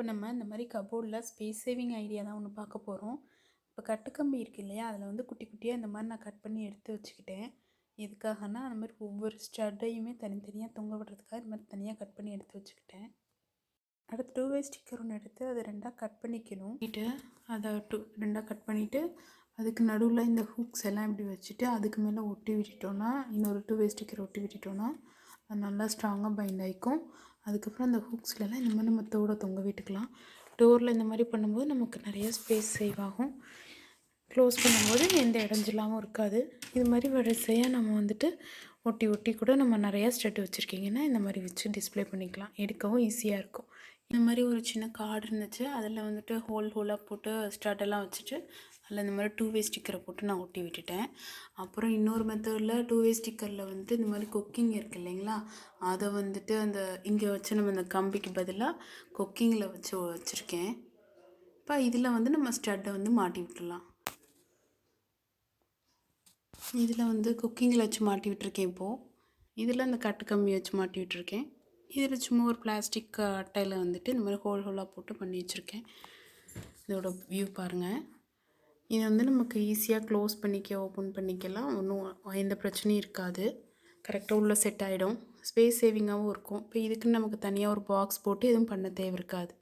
இப்போ நம்ம இந்த மாதிரி கபோர்டில் ஸ்பேஸ் சேவிங் ஐடியா தான் ஒன்று பார்க்க போகிறோம். இப்போ கட்டுக்கம்பி இருக்குது இல்லையா, அதில் வந்து குட்டி குட்டியாக இந்த மாதிரி நான் கட் பண்ணி எடுத்து வச்சுக்கிட்டேன். எதுக்காகனா அந்த மாதிரி ஒவ்வொரு ஸ்டட்டையுமே தனித்தனியாக தொங்க விடுறதுக்காக இது மாதிரி தனியாக கட் பண்ணி எடுத்து வச்சுக்கிட்டேன். அடுத்து 2 வே ஸ்டிக்கர் ஒன்று எடுத்து அதை ரெண்டாக கட் பண்ணிக்கணும். அதை ரெண்டாக கட் பண்ணிவிட்டு அதுக்கு நடுவில் இந்த ஹூக்ஸ் எல்லாம் இப்படி வச்சுட்டு அதுக்கு மேலே ஒட்டி விட்டுட்டோன்னா, இன்னொரு 2 வே ஸ்டிக்கர் ஒட்டி விட்டுட்டோன்னா அது நல்லா ஸ்ட்ராங்காக பைண்ட் ஆகிக்கும். அதுக்கப்புறம் அந்த ஹூக்ஸ்லலாம் இந்த மாதிரி நம்ம தொங்க விட்டுக்கலாம். டோரில் இந்த மாதிரி பண்ணும்போது நமக்கு நிறைய ஸ்பேஸ் சேவ் ஆகும். க்ளோஸ் பண்ணும்போது எந்த இடைஞ்சலாகவும் இருக்காது. இது மாதிரி வரிசையாக நம்ம வந்துட்டு ஒட்டி ஒட்டி கூட நம்ம நிறையா ஸ்டட் வச்சுருக்கீங்கன்னா இந்த மாதிரி வச்சு டிஸ்பிளே பண்ணிக்கலாம். எடுக்கவும் ஈஸியாக இருக்கும். இந்த மாதிரி ஒரு சின்ன கார்டு இருந்துச்சு, அதில் வந்துட்டு ஹோலாக போட்டு ஸ்டட்டெல்லாம் வச்சுட்டு அதில் இந்த மாதிரி 2 வே ஸ்டிக்கரை போட்டு நான் ஒட்டி விட்டுட்டேன். அப்புறம் இன்னொரு மெத்தடில் 2 வே ஸ்டிக்கரில் வந்துட்டு இந்த மாதிரி கொக்கிங் இருக்குது இல்லைங்களா, அதை வந்துட்டு அந்த இங்கே வச்சு நம்ம இந்த கம்பிக்கு பதிலாக கொக்கிங்கில் வச்சுருக்கேன். இப்போ இதில் வந்து நம்ம ஸ்டட்டை வந்து மாட்டி விட்டுடலாம். இதில் வந்து குக்கிங்கில் வச்சு மாட்டி விட்டுருக்கேன். இப்போது இதில் அந்த கட்டு கம்பி வச்சு மாட்டி விட்டுருக்கேன். இதில் சும்மா ஒரு பிளாஸ்டிக் அட்டையில் வந்துட்டு இந்த மாதிரி ஹோலாக போட்டு பண்ணி வச்சுருக்கேன். இதோட வியூ பாருங்கள். இது வந்து நமக்கு ஈஸியாக க்ளோஸ் பண்ணிக்க ஓப்பன் பண்ணிக்கலாம். ஒன்றும் எந்த பிரச்சனையும் இருக்காது. கரெக்டாக உள்ளே செட் ஆகிடும். ஸ்பேஸ் சேவிங்காகவும் இருக்கும். இப்போ இதுக்குன்னு நமக்கு தனியாக ஒரு பாக்ஸ் போட்டு எதுவும் பண்ண தேவை இருக்காது.